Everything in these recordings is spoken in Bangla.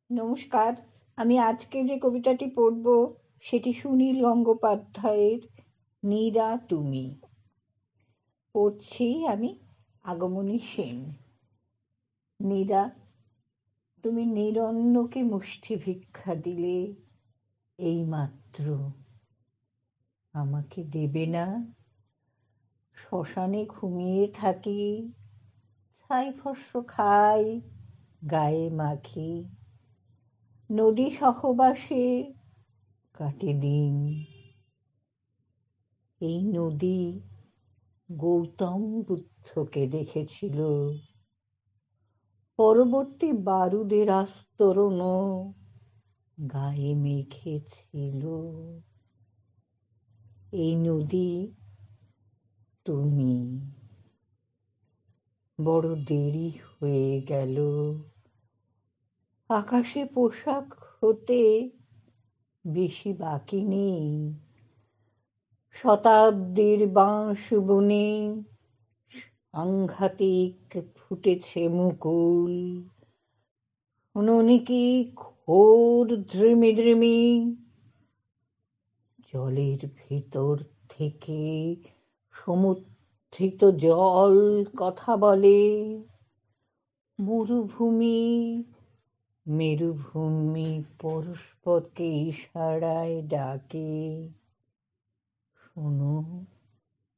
নমস্কার। আমি আজকে যে কবিতাটি পড়ব সেটি সুনীল গঙ্গোপাধ্যায়ের নীরা তুমি। পড়ছি আমি আগমনী সেন। নীরা, তুমি নিরন্নকে মুষ্টি ভিক্ষা দিলে এইমাত্র, আমাকে দেবে না? শ্মশানে ঘুমিয়ে থাকি, ছাই ফস্য খাই, গায়ে মাখি, নদী সহবাসে কাটে দিন। এই নদী গৌতম বুদ্ধকে দেখেছিল, পরবর্তী বারুদের আস্তরণ গায়ে মেখেছিল। এই নদী তুমি। বড় দেরি হয়ে গেল, আকাশে পোশাক হতে বেশি বাকি নেই। শতাব্দীর বাঁশ বনে সাংঘাতিক ফুটেছে মুকুল। শুনোনি কি ঘোর দ্রিমি দ্রিমি? জলের ভেতর থেকে সমুদ্রিত জল কথা বলে। মরুভূমি মেরুভূমি পরস্পরকে ইশারায় ডাকে। শোনো,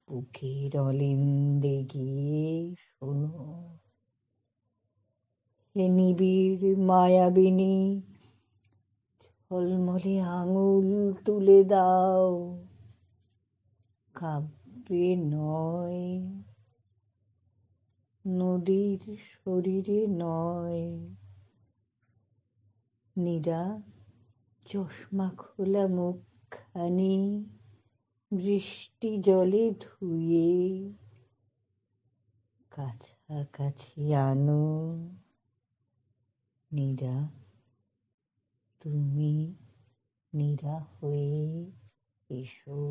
বুকের অলিন্দে গিয়ে শোনো। হে নিবিড় মায়াবিনী, ঝলমলে আঙুল তুলে দাও, কাব্যে নয়, নদীর শরীরে নয়। নীরা, চশমা খোলা মুখখানি বৃষ্টি জলে ধুয়ে কাছাকাছি আনো। নীরা, তুমি নীরা হয়ে এসো।